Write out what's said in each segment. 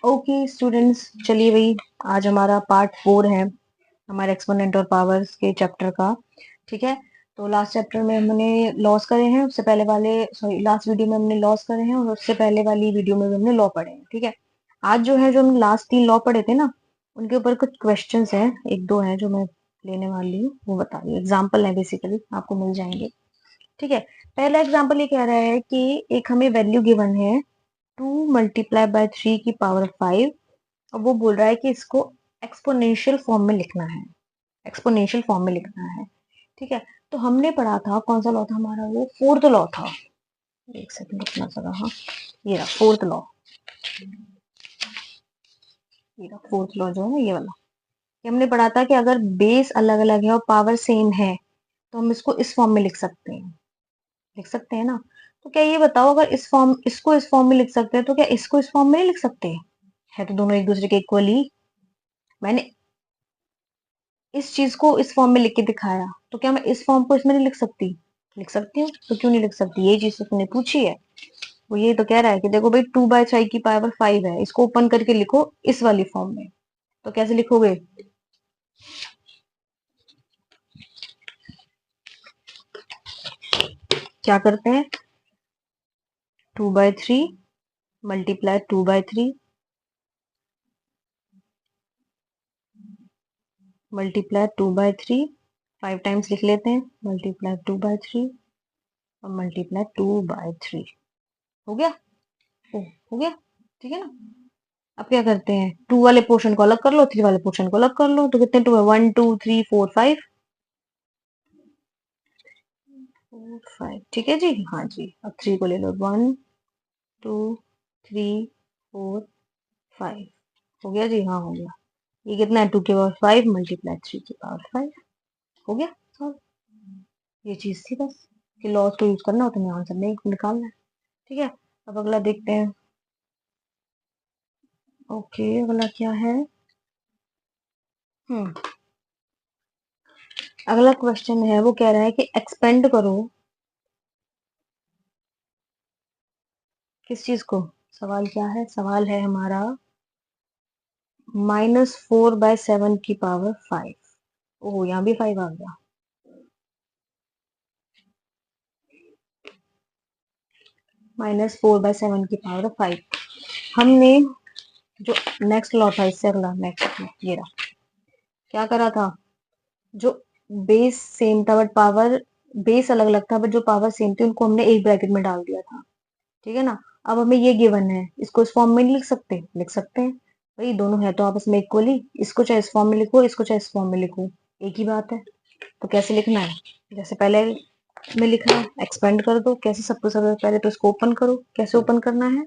Okay students, चलिए भाई, आज हमारा पार्ट 4 है हमारे एक्सपोनेंट और पावर्स के चैप्टर का। ठीक है, तो लास्ट चैप्टर में हमने लॉस करे हैं, उससे पहले वाले सॉरी लास्ट वीडियो में हमने लॉस करे हैं और उससे पहले वाली वीडियो में भी हमने लॉ पढ़े हैं। ठीक है, आज जो है जो हमने लास्ट 3 लॉ पढ़े थे ना, उनके ऊपर कुछ क्वेश्चंस हैं, एक दो हैं जो मैं लेने वाली हूँ, वो बता रही हूँ। एग्जाम्पल है, बेसिकली आपको मिल जाएंगे। ठीक है, पहला एग्जाम्पल ये कह रहा है कि एक हमें वैल्यू गिवन है 2 × 3 × 5 और वो बोल रहा है कि इसको एक्सपोनेंशियल फॉर्म में लिखना है। एक्सपोनेंशियल फॉर्म में लिखना है। ठीक है, तो हमने पढ़ा था, कौन सा लॉ था हमारा, वो फोर्थ लॉ था। एक सेकंड रुकना जरा। हाँ, ये रहा फोर्थ लॉ। ये रहा फोर्थ लॉ जो है ना, ये वाला। ये हमने पढ़ा था कि अगर बेस अलग अलग है और पावर सेम है तो हम इसको इस फॉर्म में लिख सकते हैं। लिख सकते हैं ना? तो क्या ये बताओ, अगर इस फॉर्म में लिख सकते हैं तो क्या इसको इस फॉर्म में नहीं लिख सकते? है तो दोनों एक दूसरे के इक्वली। मैंने इस चीज को इस फॉर्म में लिख के दिखाया, तो क्या मैं इस फॉर्म को इसमें नहीं लिख सकती? लिख सकती हूँ, तो क्यों नहीं लिख सकती? ये चीज तो तुमने पूछी है। वो ये तो कह रहा है कि देखो भाई, 2/5 है, इसको ओपन करके लिखो इस वाली फॉर्म में। तो कैसे लिखोगे? क्या करते हैं? 2/3 मल्टीप्लाई 2/3 मल्टीप्लाई 2/3, 5 टाइम्स लिख लेते हैं, मल्टीप्लाई 2/3 और मल्टीप्लाई 2/3। हो गया? हो गया। ठीक है ना? अब क्या करते हैं, 2 वाले पोर्शन को अलग कर लो, 3 वाले पोर्शन को अलग कर लो, तो कितने 2 है? 1 2 3 4 5 4 5। ठीक है जी, हाँ जी। अब 3 को ले लो, 1 2 3 4 5। हो गया जी, हाँ हो गया। ये कितना है? 2 की पावर 5 मल्टीप्लाई 3 की पावर 5। हो गया सॉल्व। ये चीज थी बस, कि लॉस को यूज करना हो तो आंसर नहीं निकालना है। ठीक है, अब अगला देखते हैं। ओके, अगला क्या है? हम्म अगला क्वेश्चन है, वो कह रहा है कि एक्सपेंड करो किस चीज को। सवाल क्या है? सवाल है हमारा -4/7 की पावर 5। ओह, यहाँ भी 5 आ गया। -4/7 की पावर 5। हमने जो नेक्स्ट लॉ था, इससे अगला नेक्स्ट ये रहा, क्या करा था? जो बेस सेम था बट पावर, बेस अलग अलग था बट जो पावर सेम थी उनको हमने एक ब्रैकेट में डाल दिया था। ठीक है ना? अब हमें ये गिवन है, इसको इस फॉर्म में नहीं लिख सकते? लिख सकते हैं भाई, दोनों है तो आपस में इक्वली। इसको चाहे इस फॉर्म में लिखो, इसको चाहे इस फॉर्म में लिखो, एक ही बात है। तो कैसे लिखना है? जैसे पहले में लिखना है, एक्सपेंड कर दो। कैसे? सबको सबसे पहले तो इसको ओपन करो। कैसे ओपन करना है?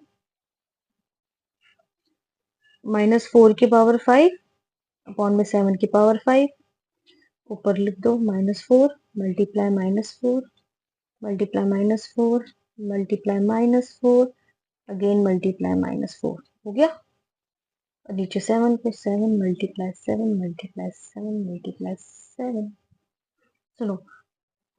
-4 की पावर 5 अपॉन में 7 की पावर 5। ऊपर लिख दो -4 multiply -4 multiply -4 multiply -4 again multiply -4। हो गया। और नीचे 7 पे 7 सुनो,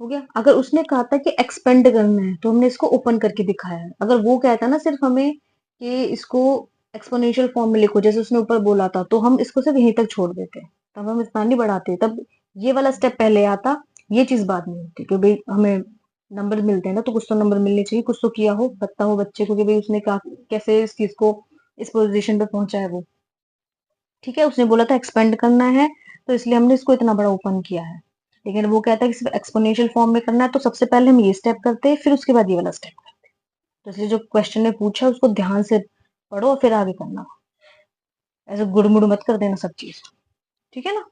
हो गया। अगर उसने कहा था कि एक्सपेंड करना है तो हमने इसको ओपन करके दिखाया है। अगर वो कहता ना सिर्फ हमें कि इसको एक्सपोनेंशियल फॉर्म में लिखो जैसे उसने ऊपर बोला था, तो हम इसको सिर्फ यहीं तक छोड़ देते, तब हम इतना नहीं बढ़ाते। तब ये वाला स्टेप पहले आता, ये चीज बाद में होती, कि भाई हमें नंबर मिलते हैं ना, तो कुछ तो नंबर मिलने चाहिए, कुछ तो किया हो, पता हो बच्चे को कि भाई उसने कैसे इस चीज को इस पोजीशन पे पहुंचा है वो। ठीक है, उसने बोला था एक्सपेंड करना है, तो इसलिए हमने इसको इतना बड़ा ओपन किया है। लेकिन वो कहता है कि सिर्फ एक्सपोनेंशियल फॉर्म में करना है, तो सबसे पहले हम ये स्टेप करते हैं, फिर उसके बाद ये वाला स्टेप करते हैं। तो इसलिए जो क्वेश्चन ने पूछा उसको ध्यान से पढ़ो और फिर आगे करना। ऐसे गुड़मुड़ मत कर देना सब चीज। ठीक है ना?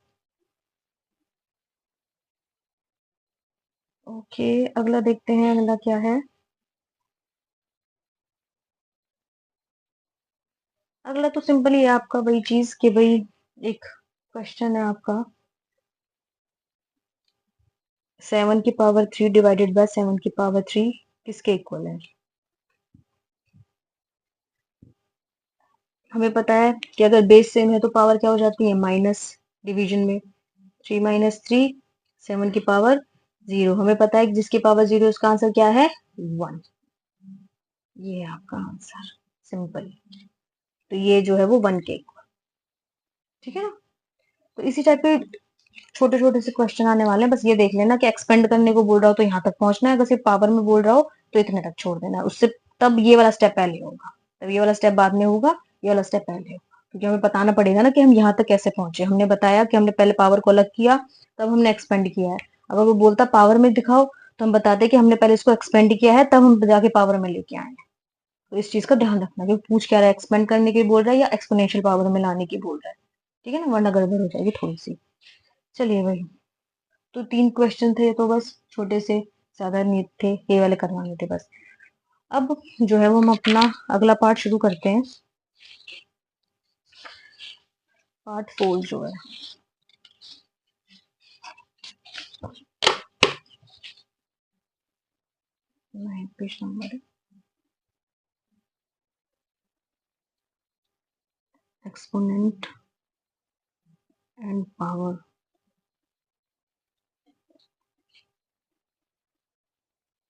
ओके, अगला देखते हैं, अगला क्या है। अगला तो सिंपल ही है आपका, वही चीज कि भाई एक क्वेश्चन है आपका, 7 की पावर 3 डिवाइडेड बाय 7 की पावर 3 किसके इक्वल है? हमें पता है कि अगर बेस सेम है तो पावर क्या हो जाती है? माइनस, डिवीजन में 3 - 3 7 की पावर 0। हमें पता है कि जिसकी पावर 0 उसका आंसर क्या है? 1। ये है आपका आंसर, सिंपल। तो ये जो है वो 1 के, ठीक है ना। तो इसी टाइप के छोटे छोटे से क्वेश्चन आने वाले हैं, बस ये देख लेना कि एक्सपेंड करने को बोल रहा हो तो यहाँ तक पहुंचना है, अगर सिर्फ पावर में बोल रहा हो तो इतने तक छोड़ देना है उससे, तब ये वाला स्टेप पहले होगा, तब ये वाला स्टेप बाद में होगा, ये वाला स्टेप पहले होगा, क्योंकि हमें बताना पड़ेगा ना कि हम यहाँ तक कैसे पहुंचे। हमने बताया कि हमने पहले पावर को अलग किया, तब हमने एक्सपेंड किया है। अगर वो बोलता पावर में दिखाओ तो हम बताते कि हमने पहले इसको एक्सपेंड किया है, तब हम जाके पावर में लेके आए हैं। तो इस चीज का ध्यान रखना कि पूछ क्या रहा है, एक्सपेंड करने की बोल रहा है या एक्सपोनेंशियल पावर में लाने की बोल रहा है, ठीक है ना, वरना गड़बड़ हो जाएगी थोड़ी सी। चलिए भाई, तो 3 क्वेश्चन थे, तो बस छोटे से, ज्यादा नहीं थे, ये वाले करवाने थे बस। अब जो है वो हम अपना अगला पार्ट शुरू करते हैं, पार्ट 4 जो है। Page number exponent and power,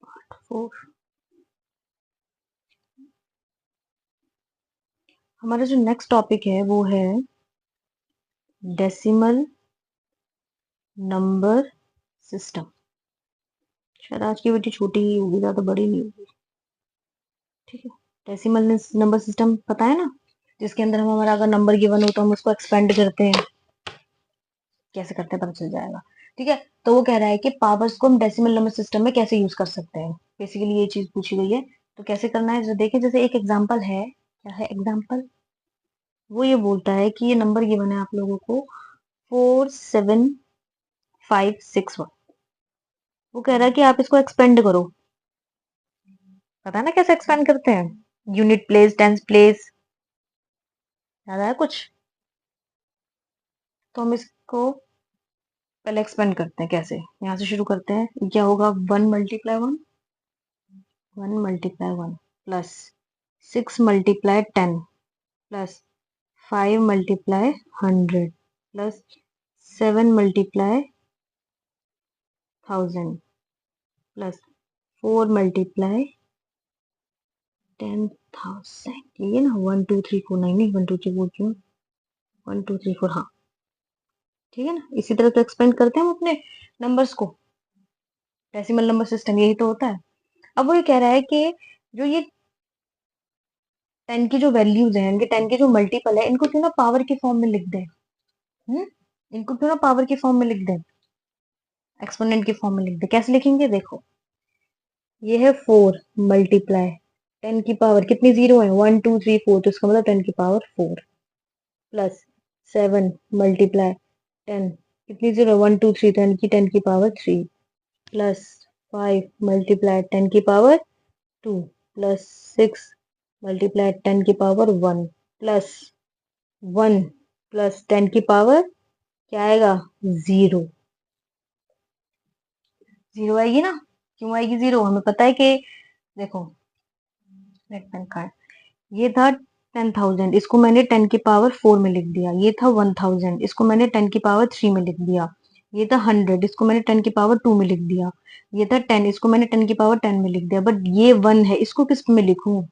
part 4। हमारा जो नेक्स्ट टॉपिक है वो है डेसिमल नंबर सिस्टम। शायद आज की वीडियो छोटी ही होगी, ज्यादा बड़ी नहीं होगी, ठीक है। डेसिमल नंबर सिस्टम पता है ना, जिसके अंदर हम, हमारा अगर नंबर गिवन हो तो हम उसको एक्सपेंड करते हैं, कैसे करते हैं पता चल जाएगा, ठीक है। तो वो कह रहा है कि पावर्स को हम डेसिमल नंबर सिस्टम में कैसे यूज कर सकते हैं, बेसिकली ये चीज पूछी गई है। तो कैसे करना है, जो देखें, जैसे एक एग्जांपल है, क्या है एग्जांपल, वो ये बोलता है कि ये नंबर गिवन है आप लोगों को 47561। वो कह रहा है कि आप इसको एक्सपेंड करो, पता है ना कैसे एक्सपेंड करते हैं, यूनिट प्लेस, टेंस प्लेस, याद आया कुछ। तो हम इसको पहले एक्सपेंड करते हैं, कैसे, यहाँ से शुरू करते हैं। क्या होगा, 1 multiply 1, 1 multiply 1 plus 6 multiply 10 plus 5 multiply 100 plus 7 multiply 1000 plus 4 multiply 10,000। ये ना 1 2 3 4, नहीं 1 2 3 4 क्यों, 1 2 3 4, हाँ ठीक है ना। इसी तरह तो एक्सपेंड करते हैं हम अपने नंबर्स को, डेसिमल नंबर सिस्टम यही तो होता है। अब वो ये कह रहा है कि जो ये 10 की जो वैल्यूज हैं, इनके 10 के जो मल्टीपल है, इनको क्यों ना पावर के फॉर्म में लिख दें। इनको क्यों ना पावर के फॉर्म में लिख दें, एक्सपोनेंट के फॉर्म में लिख दें। कैसे लिखेंगे, देखो, ये है 4 मल्टीप्लाई 10 की पावर, कितनी जीरो है, 1 2 3 4, तो इसका मतलब 10 की पावर 4 प्लस 7 मल्टीप्लाई 10, कितनी जीरो, 1 2 3, 10 की पावर 3 प्लस 5 मल्टीप्लाई 10 की पावर 2 प्लस 6 मल्टीप्लाई 10 की पावर 1 प्लस 1 प्लस 10 की पावर क्या आएगा, 0। जीरो आएगी ना, क्यों आएगी जीरो, हमें पता है कि, देखो, नेट पेन कार्ड, ये था 10,000, इसको मैंने 10 की पावर 4 में लिख दिया। ये था 1,000, इसको मैंने 10 की पावर 3 में लिख दिया। ये था 100, इसको मैंने 10 की पावर 2 में लिख दिया। ये था 10, इसको मैंने 10 की पावर 10 में लिख दिया। बट ये 1 है, इसको किस में लिखूं,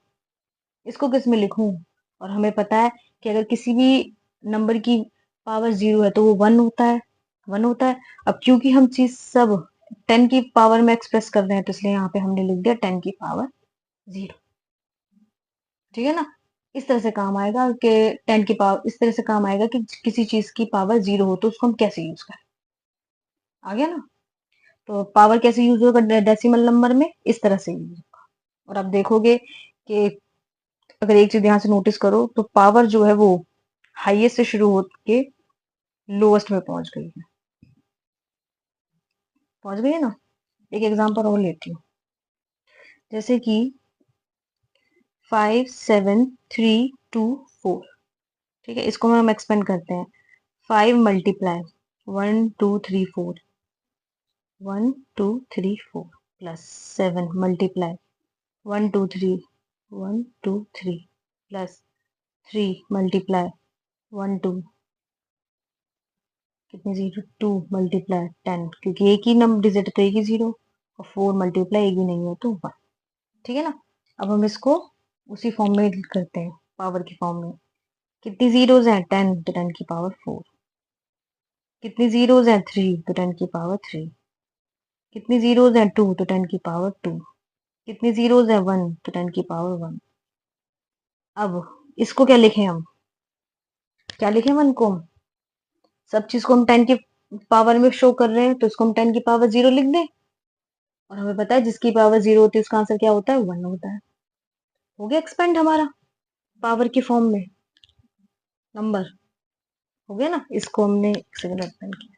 इसको किस में लिखूं। और हमें पता है कि अगर किसी भी नंबर की पावर 0 है तो वो 1 होता है, 1 होता है। अब क्योंकि हम चीज सब 10 की पावर में एक्सप्रेस कर रहे हैं, तो इसलिए यहाँ पे हमने लिख दिया 10 की पावर 0, ठीक है ना। इस तरह से काम आएगा कि 10 की पावर, इस तरह से काम आएगा कि किसी चीज की पावर 0 हो तो उसको हम कैसे यूज करें, आ गया ना। तो पावर कैसे यूज होगा डेसिमल नंबर में, इस तरह से यूज होगा। और आप देखोगे कि अगर एक चीज ध्यान से नोटिस करो तो पावर जो है वो हाईएस्ट से शुरू होके लोएस्ट में पहुंच गई है, पहुंच गई है ना। एक एग्जांपल और लेती हूँ, जैसे कि 5 7 3 2 4, ठीक है, इसको हम एक्सपेंड करते हैं। 5 multiply 1 2 3 4, 1 2 3 4 plus 7 multiply 1 2 3, 1 2 3 plus 3 multiply 1 2, कितनी जीरो, 2 मल्टीप्लाई 10, क्योंकि एक ही नंबर डिजिट है तो एक ही जीरो, और 4 मल्टीप्लाई एक ही नहीं है तो 1, ठीक है ना। अब हम इसको उसी फॉर्म में करते हैं, पावर के फॉर्म में। कितनी जीरोज हैं? 10 तो 10 की पावर 4। कितनी जीरोज हैं? 3 तो 10 की पावर 3। कितनी जीरोज हैं? 2 तो 10 की पावर 2। कितनी जीरोज हैं? 1 तो 10 की पावर 1। अब इसको क्या लिखें हम? क्या लिखें 1 को? सब चीज को हम 10 की पावर में शो कर रहे हैं, तो इसको हम 10 की पावर 0 लिख दें। और हमें पता है जिसकी पावर 0 होती है उसका आंसर क्या होता है? 1 होता है। हो गया एक्सपेंड हमारा पावर की फॉर्म में नंबर। हो गया ना? इसको हमने एक सेकंड एक्सपेंड किया।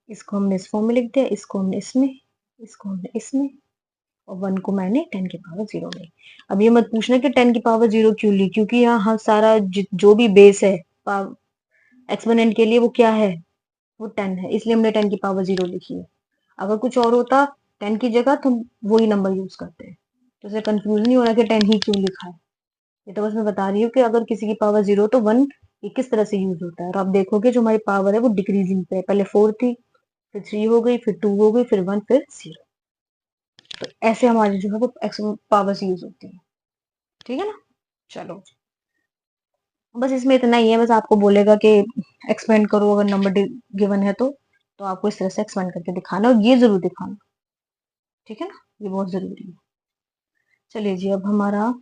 इसको हमने इस फॉर्म में लिख दिया, इसको हमने इसमें, इसको हमने इसमें, और 1 को मैंने 10 की पावर 0 में। अब ये मत पूछना कि 10 की पावर 0 क्यों ली, क्योंकि यहाँ हम सारा जो भी बेस है एक्सपोनेंट के लिए वो क्या है? वो 10 है, इसलिए हमने 10 की पावर 0 लिखी है। अगर कुछ और होता 10 की जगह तो हम वही नंबर यूज करते हैं। तो उसे कंफ्यूज नहीं होना कि 10 ही क्यों लिखा है। ये तो बस मैं बता रही हूँ कि अगर किसी की पावर 0 तो 1 ये किस तरह से यूज होता है। और आप देखोगे जो हमारी पावर है वो डिक्रीजिंग पे है। पहले 4 थी, फिर 3 हो गई, फिर 2 हो गई, फिर 1, फिर 0। तो ऐसे हमारी जो है वो पावर्स यूज होती है। ठीक है ना? चलो, बस इसमें इतना ही है। बस आपको बोलेगा कि एक्सपेंड करो, अगर नंबर गिवन है तो आपको इस तरह से एक्सपेंड करके दिखाना, और ये जरूर दिखाना। ठीक है ना? ये बहुत जरूरी है। चलिए जी, अब हमारा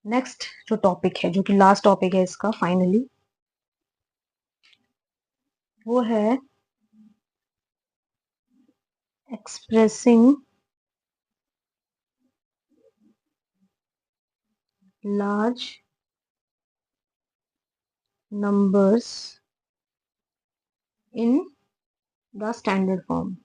नेक्स्ट जो टॉपिक है, जो कि लास्ट टॉपिक है इसका फाइनली, वो है expressing large numbers in the standard form.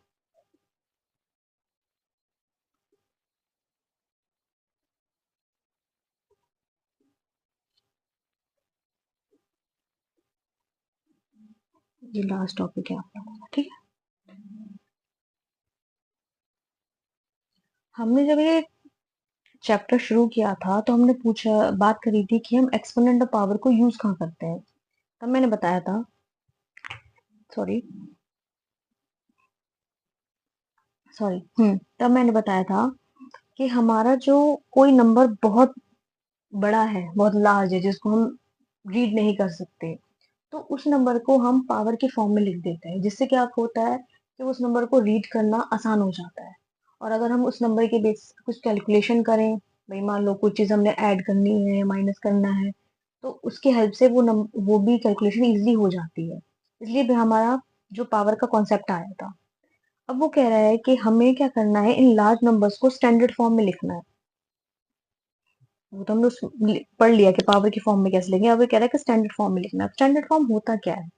ये लास्ट टॉपिक है आप लोगों का। ठीक है? हमने जब ये चैप्टर शुरू किया था तो हमने बात करी थी कि हम एक्सपोनेंट ऑफ पावर को यूज कहाँ करते हैं। तब मैंने बताया था, सॉरी सॉरी तब मैंने बताया था कि हमारा जो कोई नंबर बहुत बड़ा है, बहुत लार्ज है, जिसको हम रीड नहीं कर सकते, तो उस नंबर को हम पावर के फॉर्म में लिख देते हैं, जिससे क्या होता है कि उस नंबर को रीड करना आसान हो जाता है। और अगर हम उस नंबर के बेस कुछ कैलकुलेशन करें, भाई मान लो कुछ चीज हमने ऐड करनी है या माइनस करना है, तो उसकी हेल्प से वो भी कैलकुलेशन इजीली हो जाती है। इसलिए भी हमारा जो पावर का कॉन्सेप्ट आया था। अब वो कह रहा है कि हमें क्या करना है, इन लार्ज नंबर्स को स्टैंडर्ड फॉर्म में लिखना है। वो तो हमने पढ़ लिया कि पावर की फॉर्म में कैसे लिखेंगे। अब ये कह रहा है कि स्टैंडर्ड फॉर्म में लिखना है। स्टैंडर्ड फॉर्म होता क्या है?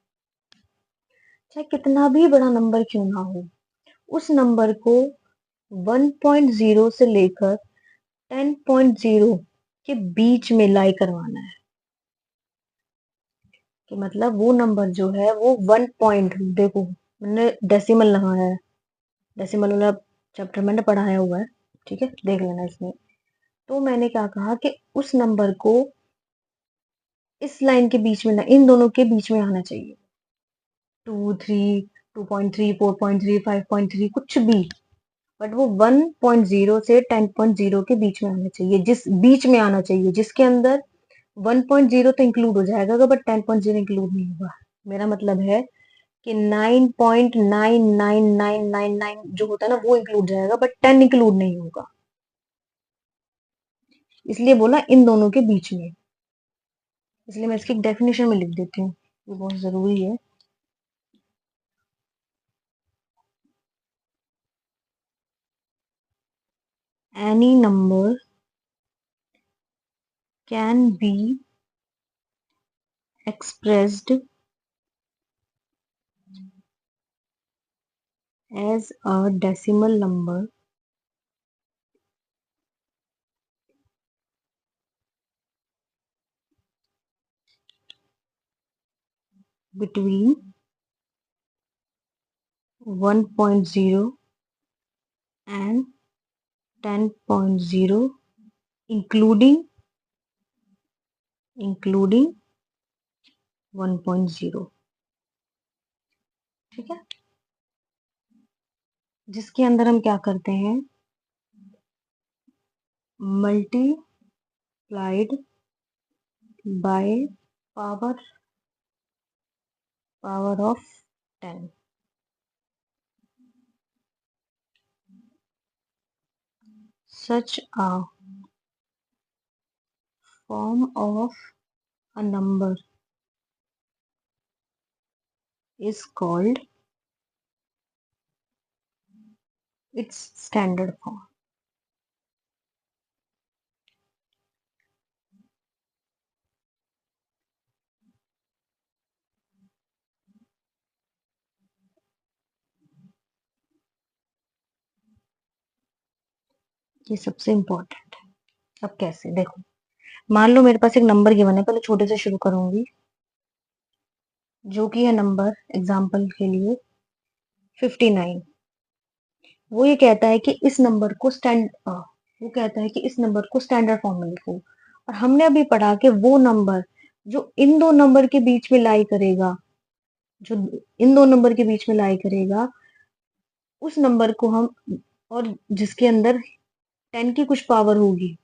चाहे कितना भी बड़ा नंबर क्यों ना हो, उस नंबर को 1.0 से लेकर 10.0 के बीच में लाई करवाना है। कि मतलब वो नंबर जो है वो 1 पॉइंट, देखो मैंने डेसिमल लगाया है, डेसिमल वाला चैप्टर मैंने पढ़ाया हुआ है। ठीक है, देख लेना इसमें। तो मैंने क्या कहा कि उस नंबर को इस लाइन के बीच में ना, इन दोनों के बीच में आना चाहिए। 2, 3, 2.3, 4.3, 5.3, कुछ भी, बट वो 1.0 से 10.0 के बीच में आना चाहिए। जिस बीच में आना चाहिए, जिसके अंदर 1.0 तो इंक्लूड हो जाएगा बट 10.0 इंक्लूड नहीं होगा। मेरा मतलब है कि 9.99999 जो होता है ना वो इंक्लूड जाएगा, बट 10 इंक्लूड नहीं होगा। इसलिए बोला इन दोनों के बीच में। इसलिए मैं इसकी डेफिनेशन में लिख देती हूँ, ये बहुत जरूरी है। Any number can be expressed as a decimal number between 1.0 and 10.0, including 1.0। ठीक है? जिसके अंदर हम क्या करते हैं, multiplied by power of 10 such a form of a number is called its standard form. ये सबसे इम्पोर्टेंट है। अब कैसे देखो, मान लो मेरे पास एक नंबर गिवन है, पहले छोटे से शुरू करूंगी, जो कि है नंबर एग्जाम्पल के लिए 59। वो ये कहता है कि इस नंबर को वो कहता है कि इस नंबर को स्टैंडर्ड फॉर्म में लिखो। और हमने अभी पढ़ा कि वो नंबर जो इन दो नंबर के बीच में लाई करेगा, जो इन दो नंबर के बीच में लाई करेगा, उस नंबर को हम, और जिसके अंदर 10 की कुछ पावर होगी,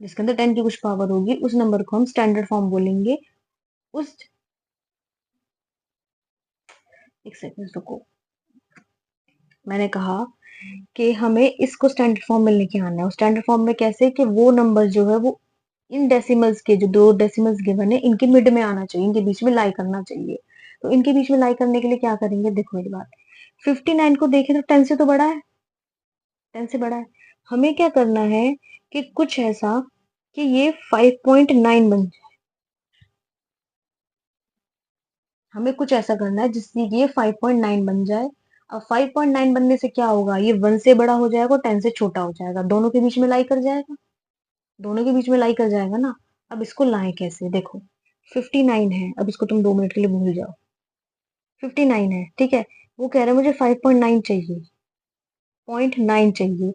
जिसके अंदर 10 की कुछ पावर होगी, उस नंबर को हम स्टैंडर्ड फॉर्म बोलेंगे। उस एक सेकंड रुको, मैंने कहा कि हमें इसको स्टैंडर्ड फॉर्म में लेके आना है। स्टैंडर्ड फॉर्म में कैसे, कि वो नंबर जो है वो इन डेसिमल्स के, जो दो डेसिमल्स गिवन है, इनके मिड में आना चाहिए, इनके बीच में लाई करना चाहिए। तो इनके बीच में लाई करने के लिए क्या करेंगे, देखो मेरी बात, 59 को देखें तो 10 से तो बड़ा है, 10 से बड़ा है। हमें क्या करना है कि कुछ ऐसा कि ये 5.9 बन जाए। हमें कुछ ऐसा करना है जिससे ये 5.9 बन जाए। अब 5.9 बनने से क्या होगा, ये 1 से बड़ा हो जाएगा, 10 से छोटा हो जाएगा, दोनों के बीच में लाई कर जाएगा, दोनों के बीच में लाई कर जाएगा ना। अब इसको लाएं कैसे, देखो 59 है, अब इसको तुम 2 मिनट के लिए भूल जाओ। 59 है, ठीक है, वो कह रहा है मुझे 5.9 चाहिए, 0.9 चाहिए।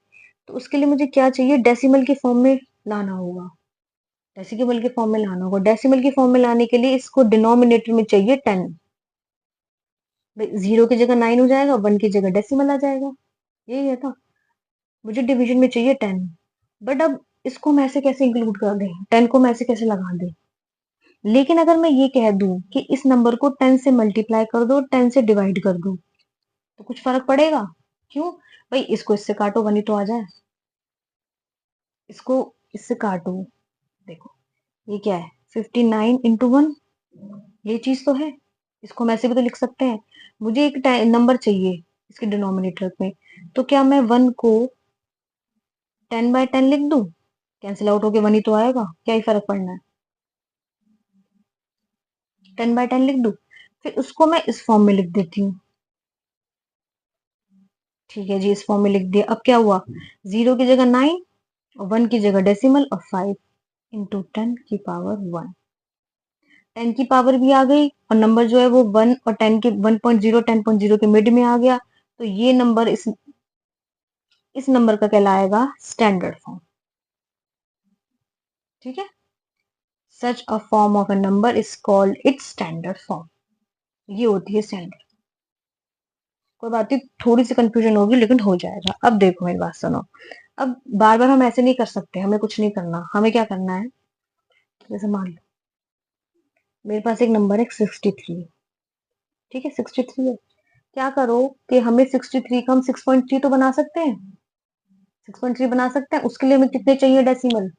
तो उसके लिए मुझे क्या चाहिए, डेसिमल के फॉर्म में लाना होगा, डेसिमल के फॉर्म में लाना होगा। डेसिमल के फॉर्म में लाने के लिए इसको डिनोमिनेटर में चाहिए 10। जीरो की जगह 9 हो जाएगा, 1 की जगह डेसिमल आ जाएगा, यही है था। मुझे डिवीजन में चाहिए 10, बट अब इसको हम ऐसे कैसे इंक्लूड कर दें, 10 को मैं ऐसे कैसे लगा दें। लेकिन अगर मैं ये कह दूं कि इस नंबर को 10 से मल्टीप्लाई कर दो, 10 से डिवाइड कर दो, तो कुछ फर्क पड़ेगा? क्यों भाई, इसको इससे काटो, 1 ही तो आ जाए। इसको इससे काटो, देखो ये क्या है, 59 इंटू 1, ये चीज तो है। इसको हम ऐसे भी तो लिख सकते हैं। मुझे एक नंबर चाहिए इसके डिनोमिनेटर में, तो क्या मैं 1 को 10/10 लिख दूं, कैंसिल आउट होके 1 ही तो आएगा, क्या ही फर्क पड़ना है। 10/10 लिख दूं, फिर उसको मैं इस फॉर्म में लिख देती हूँ। ठीक है जी, इस फॉर्म में लिख दिया। अब क्या हुआ, 0 की जगह 9 और 1 की जगह डेसिमल, और 5 इंटू 10 की पावर 1। 10 की पावर भी आ गई, और नंबर जो है वो 1 और 10 के 1.0 10.0 के मिड में आ गया। तो ये नंबर इस नंबर का कहलाएगा स्टैंडर्ड फॉर्म। ठीक है, such a form of a number is called its standard form. ये होती है स्टैंडर्ड। कोई बात नहीं, थोड़ी सी कंफ्यूजन होगी लेकिन हो जाएगा। अब देखो मेरी बात सुनो, अब बार बार हम ऐसे नहीं कर सकते, हमें कुछ नहीं करना। हमें क्या करना है, जैसे मान लो मेरे पास एक नंबर है 63, ठीक है 63 है। क्या करो कि हमें 63 का हम 6.3 तो बना सकते हैं, 6.3 बना सकते हैं। उसके लिए हमें कितने चाहिए डेसिमल,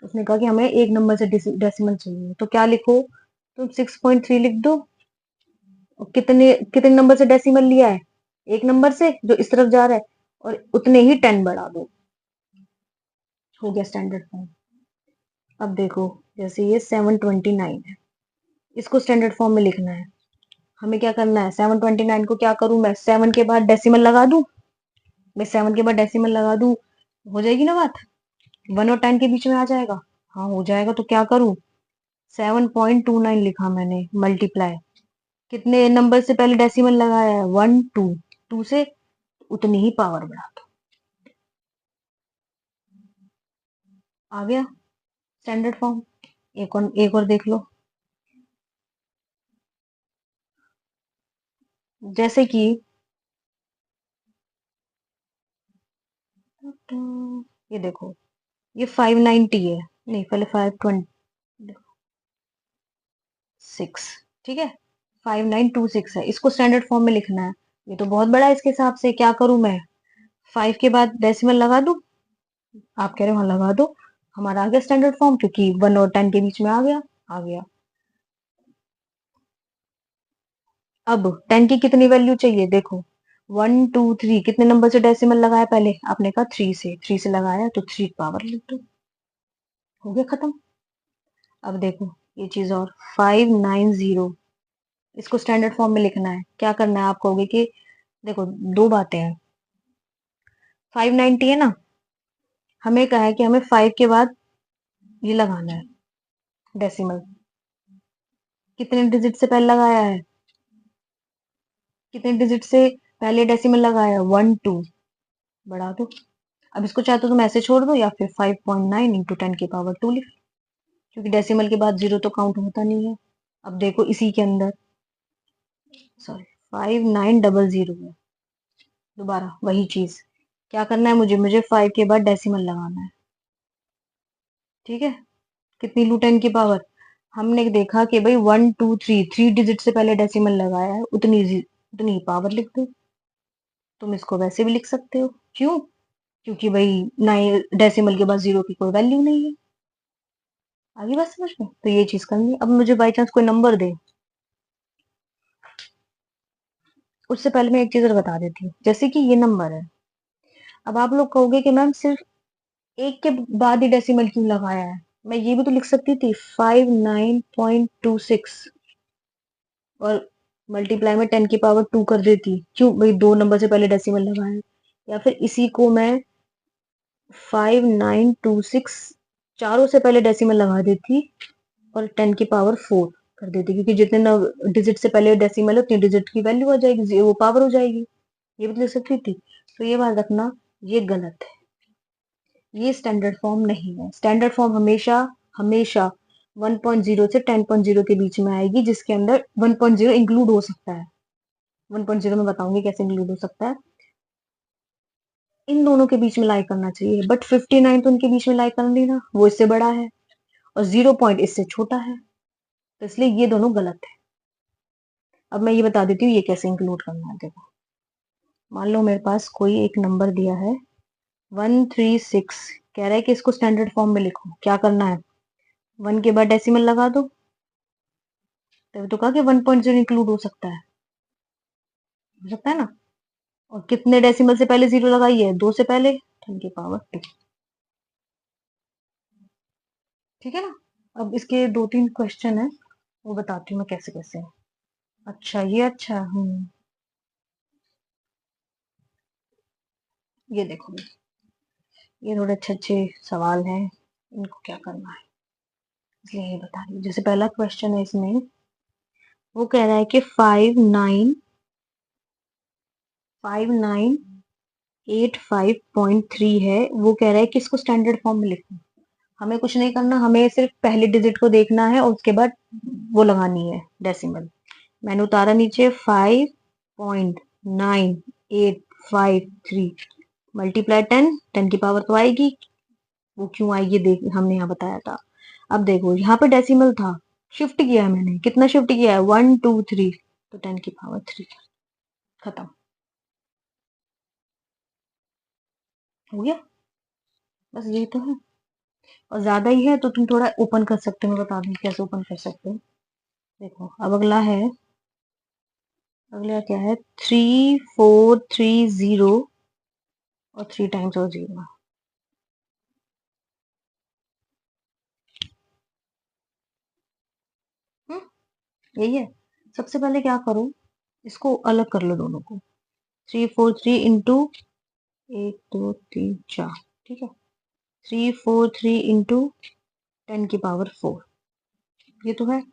उसने कहा कि हमें एक नंबर से डेसिमल चाहिए, तो क्या लिखो, तुम 6.3 लिख दो। और कितने कितने नंबर से डेसिमल लिया है, एक नंबर से जो इस तरफ जा रहा है, और उतने ही 10 बढ़ा दो, हो गया स्टैंडर्ड फॉर्म। अब देखो, जैसे ये 729 है, इसको स्टैंडर्ड फॉर्म में लिखना है। हमें क्या करना है, 729 को क्या करूं मैं, 7 के बाद डेसिमल लगा दूं। मैं 7 के बाद डेसिमल लगा दूं, हो जाएगी ना बात, 1 और 10 के बीच में आ जाएगा। हाँ हो जाएगा, तो क्या करूं, 7.29 लिखा मैंने, मल्टीप्लाई, कितने नंबर से पहले डेसिमल लगाया है, 1 2, 2 से उतनी ही पावर बढ़ा दो, आ गया स्टैंडर्ड फॉर्म। एक और देख लो, जैसे कि ये देखो, ये 590 है, नहीं पहले 520, 6, ठीक है, 5926 है, इसको स्टैंडर्ड फॉर्म में लिखना है। ये तो बहुत बड़ा है, इसके हिसाब से क्या करूं मैं, 5 के बाद डेसिमल लगा दूं, आप कह रहे हो हाँ लगा दो, हमारा आ गया स्टैंडर्ड फॉर्म, क्योंकि 1 और 10 के बीच में आ गया, आ गया। अब 10 की कितनी वैल्यू चाहिए, देखो 1 2 3 कितने नंबर से डेसिमल लगाया, पहले आपने कहा 3 से लगाया, तो 3 पावर लिख दो, हो गया खत्म। अब देखो ये चीज और 590, इसको स्टैंडर्ड फॉर्म में लिखना है, क्या करना है, आप कहोगे कि देखो दो बातें हैं, 590 है ना, हमें कहा है कि हमें 5 के बाद ये लगाना है डेसिमल, कितने डिजिट से पहले लगाया है, कितने डिजिट से पहले डेसिमल लगाया, 1 2, बढ़ा दो। अब इसको चाहे तो तुम ऐसे छोड़ दो, या फिर 5.9 इंटू 10 की पावर 2 लिख, क्योंकि डेसिमल के बाद जीरो तो काउंट होता नहीं है। अब देखो इसी के अंदर, सॉरी 5900 है, दोबारा वही चीज, क्या करना है मुझे, मुझे 5 के बाद डेसिमल लगाना है, ठीक है, कितनी लू 10 की पावर, हमने देखा कि भाई 1 2 3 3 डिजिट से पहले डेसिमल लगाया है, उतनी ही पावर लिख दो। तुम इसको वैसे भी लिख सकते हो, क्यों, क्योंकि भाई नाइन डेसिमल के बाद जीरो की कोई वैल्यू नहीं है। आगे बात समझ में, तो ये चीज करनी है। अब मुझे बाई चांस कोई नंबर दे, उससे पहले मैं एक चीज और बता देती हूँ, जैसे कि ये नंबर है, अब आप लोग कहोगे कि मैम सिर्फ एक के बाद ही डेसिमल क्यों लगाया है, मैं ये भी तो लिख सकती थी 59.26 और मल्टीप्लाई में 10 की पावर 2 कर देती, क्यों भाई दो नंबर से पहले डेसिमल लगाया है, या फिर इसी को मैं 5926 चारों से पहले डेसिमल लगा देती और 10 की पावर 4 कर देती, क्योंकि जितने डिजिट से पहले डेसिमल है उतनी डिजिट की वैल्यू आ जाएगी, वो पावर हो जाएगी, ये भी तो लिख सकती थी। तो ये बात रखना, ये गलत है, ये स्टैंडर्ड फॉर्म नहीं है। स्टैंडर्ड फॉर्म हमेशा हमेशा 1.0 से 10.0 के बीच में आएगी, जिसके अंदर 1.0 इंक्लूड हो सकता है, 1.0 में बताऊंगी कैसे इंक्लूड हो सकता है, इन दोनों के बीच में लाई करना चाहिए, बट 59 तो उनके बीच में लाई करनी ना, वो इससे बड़ा है और 0 पॉइंट इससे छोटा है, तो इसलिए ये दोनों गलत है। अब मैं ये बता देती हूँ ये कैसे इंक्लूड करना है, देखो मान लो मेरे पास कोई एक नंबर दिया है 136, कह रहा है कि इसको स्टैंडर्ड फॉर्म में लिखो, क्या करना है, 1 के बाद डेसिमल लगा दो, तभी तो कहा कि 1.0 इंक्लूड हो सकता है ना, और कितने डेसिमल से पहले जीरो लगाइए, 2 से पहले 10 की पावर 2, ठीक है ना। अब इसके 2 3 क्वेश्चन है, वो बताती हूँ मैं कैसे कैसे है। अच्छा ये अच्छा, ये देखो, ये थोड़े अच्छे अच्छे सवाल हैं, इनको क्या करना है, इसलिए ये बता रही हूँ। जैसे पहला क्वेश्चन है इसमें, वो कह रहा है कि 5985.3 है, वो कह रहा है कि इसको स्टैंडर्ड फॉर्म में लिखो, हमें कुछ नहीं करना, हमें सिर्फ पहले डिजिट को देखना है और उसके बाद वो लगानी है डेसिमल। मैंने उतारा नीचे 5.9853 मल्टीप्लाई 10 की पावर तो आएगी, वो क्यों आएगी देख, हमने यहाँ बताया था। अब देखो यहाँ पे डेसिमल था, शिफ्ट किया है मैंने, कितना शिफ्ट किया है, 1 2 3, तो 10 की पावर 3, खत्म हो गया, बस यही तो है। और ज्यादा ही है तो तुम थोड़ा ओपन कर सकते हो, मैं बता दूं कैसे ओपन कर सकते हो। देखो अब अगला है, अगला क्या है, 3430 और 3 टाइम्स और 0, यही है। सबसे पहले क्या करो, इसको अलग कर लो दोनों को, 343 इंटू 1 2 3 4, ठीक है, 343 इंटू 10 की पावर 4, ये तो है,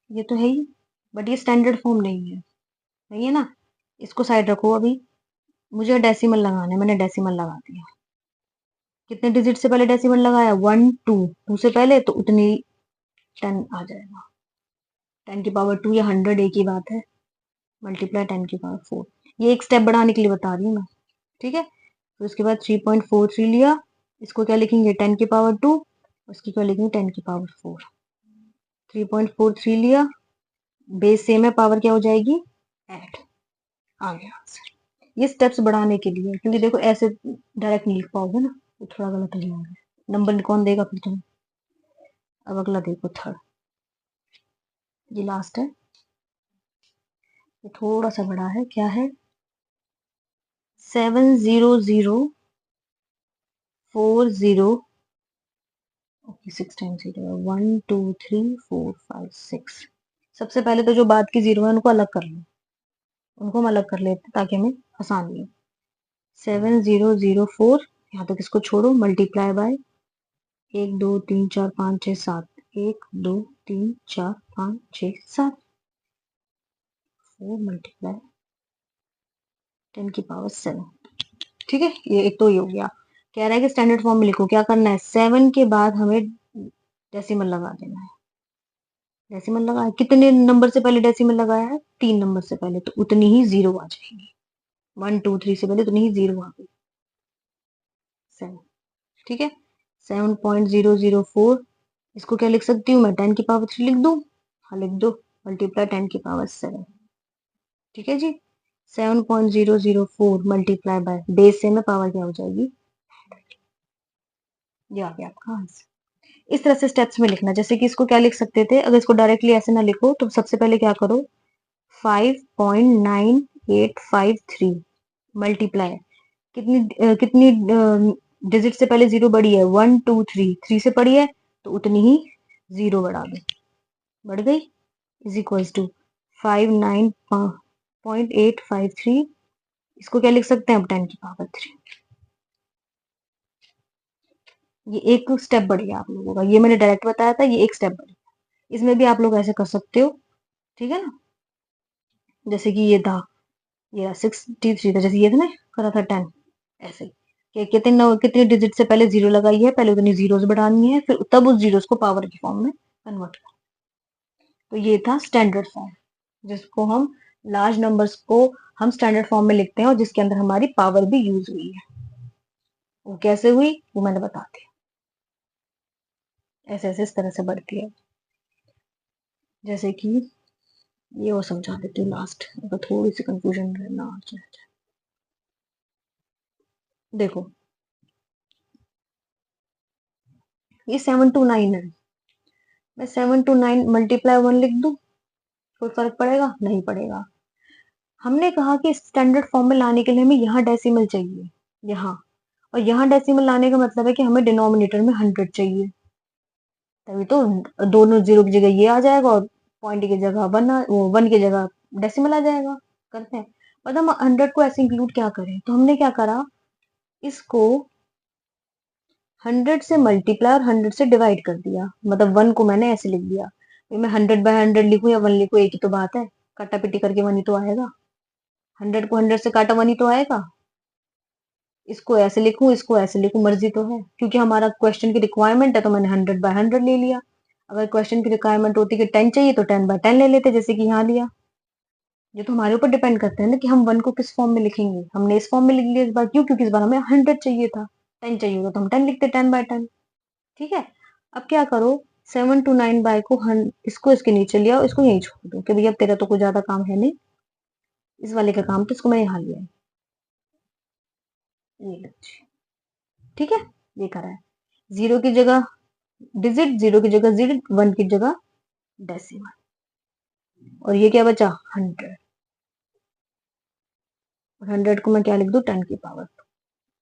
ये तो है ही, बट ये स्टैंडर्ड फॉर्म नहीं है, नहीं है ना। इसको साइड रखो, अभी मुझे डेसिमल लगाना है, मैंने डेसिमल लगा दिया, कितने डिजिट से पहले डेसिमल लगाया, 1 2, 2 से पहले तो उतनी 10 आ जाएगा, 10 की पावर 2 या 100 एक ही बात है, मल्टीप्लाई 10 की पावर 4, ये एक स्टेप बढ़ाने के लिए बता रही हूँ मैं, ठीक है। तो उसके बाद 3.43 लिया, इसको क्या लिखेंगे, 10 की पावर 2, उसकी क्या लिखेंगे, 10 की पावर 4, 3.43 लिया, बेस सेम है, पावर क्या हो जाएगी, ऐड। आ गया आंसर। ये स्टेप्स बढ़ाने के लिए, क्योंकि देखो ऐसे डायरेक्ट नहीं लिख पाओगे ना, तो थोड़ा गलत हो जाएगा। नंबर कौन देगा फिर तुम्हें। अब अगला देखो, थर्ड, ये लास्ट है, ये थोड़ा सा बड़ा है, क्या है, 70040, ओके 6 टाइम्स 0, 1 2 3 4 5 6। सबसे पहले तो जो बाद की जीरो है उनको अलग कर लो, उनको हम अलग कर लेते हैं ताकि हमें आसानी हो। 7004, यहाँ तक इसको छोड़ो, मल्टीप्लाई बाय 1 2 3 4 5 6 7, 1 2 3 4 5 6 7, 4 × 10⁻⁷। ठीक है, ये एक तो ये हो गया। कह रहा है कि स्टैंडर्ड फॉर्म में लिखो, क्या करना है, 7 के बाद हमें डेसिमल लगा देना है। डेसिमल लगाया, कितने नंबर से पहले डेसिमल लगाया है, 3 नंबर से पहले, तो उतनी ही जीरो आ जाएंगी। 1 2 3 से पहले उतनी ही जीरो आ गई, 7। ठीक है, 7.004, इसको क्या लिख सकती हूँ मैं, 10⁻³ लिख दूं, हाँ लिख दो, मल्टीप्लाई 10⁻⁷। ठीक है जी, 7.004 मल्टीप्लाई बाय बेस से में पावर क्या हो जाएगी, ये आ गया आपका आंसर। इस तरह से स्टेप्स में लिखना, जैसे कि इसको क्या लिख सकते थे, अगर इसको डायरेक्टली ऐसे ना लिखो तो सबसे पहले क्या करो, 5.9853 मल्टीप्लाई, कितनी डिजिट से पहले जीरो बढ़ी है, 1 2 3 से पढ़ी है, तो उतनी ही जीरो बढ़ा दो, बढ़ गई, इज इक्वल्स टू 59.853, इसको क्या लिख सकते हैं अब, 10⁻³ ये एक स्टेप बढ़ गया आप लोगों का, ये मैंने डायरेक्ट बताया था, ये एक स्टेप बढ़ गया। इसमें भी आप लोग ऐसे कर सकते हो, ठीक है ना, जैसे कि ये था, ये 63 था, जैसे ये था ना, करा था 10, ऐसे ही कि कितने डिजिट से पहले जीरो लगाई है, पहले उतनी जीरोस बढ़ानी है, फिर तब उस जीरोस को पावर की फॉर्म में कन्वर्ट करना। तो ये था स्टैंडर्ड फॉर्म, जिसको हम लार्ज नंबर्स को हम स्टैंडर्ड फॉर्म में लिखते हैं, और जिसके अंदर हमारी पावर भी यूज हुई है। वो कैसे हुई वो मैंने बता दिया, ऐसे ऐसे इस तरह से बढ़ती है। जैसे कि ये और समझा देती हूँ लास्ट, अगर थोड़ी सी कंफ्यूजन रहना आ जाए। देखो ये 7 to 9 है, मैं 7 to 9 मल्टीप्लाई 1 लिख दूं, कोई फर्क पड़ेगा, नहीं पड़ेगा। हमने कहा कि स्टैंडर्ड फॉर्म में लाने के लिए हमें यहाँ डेसिमल चाहिए, यहाँ, और यहाँ डेसिमल लाने का मतलब है कि हमें डिनोमिनेटर में 100 चाहिए, तभी तो दोनों जीरो की जगह ये आ जाएगा, और पॉइंट की जगह वन, वो 1 की जगह डेसिमल आ जाएगा। करते हैं, पर हम 100 को ऐसे इंक्लूड क्या करें, तो हमने क्या करा, इसको 100 से मल्टीप्लाई और 100 से डिवाइड कर दिया, मतलब 1 को मैंने ऐसे लिख दिया। मैं 100/100 लिखूं या 1 लिखूं, एक ही तो बात है, काटा पिटी करके 1 ही तो आएगा, 100 को 100 से काटा 1 ही तो आएगा। इसको ऐसे लिखूं, इसको ऐसे लिखूं, मर्जी तो है, क्योंकि हमारा क्वेश्चन की रिक्वायरमेंट है, तो मैंने 100/100 ले लिया। अगर क्वेश्चन की रिक्वायरमेंट होती कि 10 चाहिए, तो 10/10 ले लेते, जैसे कि यहाँ लिया। ये तो हमारे ऊपर डिपेंड करता है ना कि हम 1 को किस फॉर्म में लिखेंगे। हमने इस फॉर्म में लिख लिया इस बार, क्यों, क्योंकि इस बार हमें 100 चाहिए था, 10 चाहिए होता तो हम 10 लिखते, 10/10। ठीक है, अब क्या करो, 7 to 9 बाय को इसको इसके नीचे लिया, इसको यहीं छोड़ दो कि भैया तेरा तो कोई ज्यादा काम है नहीं, इस वाले का काम तो इसको मैं यहाँ लिया, ये लो। ठीक है, ये करा है, जीरो की जगह डिजिट, जीरो की जगह डिजिट, 1 की जगह डेसिमल, और ये क्या बचा, 100, और 100 को मैं क्या लिख दूं, 10⁻²,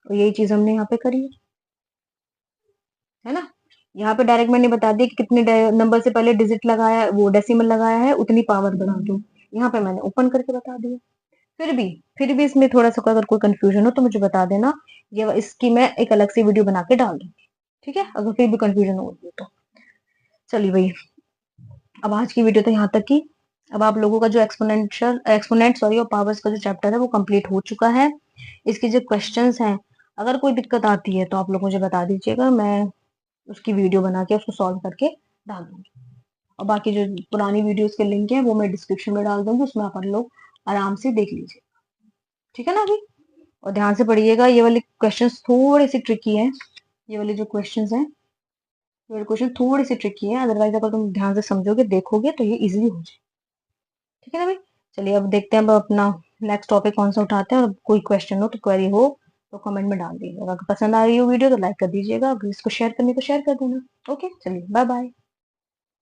और यही चीज हमने यहाँ पे करी है ना। यहाँ पे डायरेक्ट मैंने बता दिया कि कितने नंबर से पहले डिजिट लगाया, वो डेसिमल लगाया है, उतनी पावर बढ़ा दो, यहाँ पे मैंने ओपन करके बता दिया। फिर भी फिर भी इसमें थोड़ा सा अगर कोई कंफ्यूजन हो तो मुझे बता देना, ये इसकी मैं एक अलग से वीडियो बना के डाल दूंगी। ठीक है, अगर फिर भी कंफ्यूजन हो रही है तो। चलिए भाई, अब आज की वीडियो तो यहाँ तक की। अब आप लोगों का जो एक्सपोनेंट सॉरी और पावर्स का जो चैप्टर है वो कंप्लीट हो चुका है। इसके जो क्वेश्चंस हैं, अगर कोई दिक्कत आती है तो आप लोग मुझे बता दीजिएगा, मैं उसकी वीडियो बना के उसको सॉल्व करके डाल दूंगी। और बाकी जो पुरानी वीडियोस के लिंक है वो मैं डिस्क्रिप्शन में डाल दूंगी, उसमें आप लोग आराम से देख लीजिए। ठीक है ना अभी, और ध्यान से पढ़िएगा, ये वाले क्वेश्चंस थोड़े से ट्रिकी हैं, ये वाले जो क्वेश्चंस हैं, ये वाले क्वेश्चन थोड़े से ट्रिकी है, अदरवाइज अगर तुम ध्यान से समझोगे देखोगे तो ये इजीली हो जाए। ठीक है ना भाई? चलिए अब देखते हैं अब अपना नेक्स्ट टॉपिक कौन सा उठाते हैं, और कोई क्वेश्चन हो तो क्वेरी हो तो कमेंट में डाल दीजिएगा। अगर पसंद आ रही हो वीडियो तो लाइक कर दीजिएगा, अगर इसको शेयर करनी तो शेयर कर देना। ओके, चलिए बाय बाय।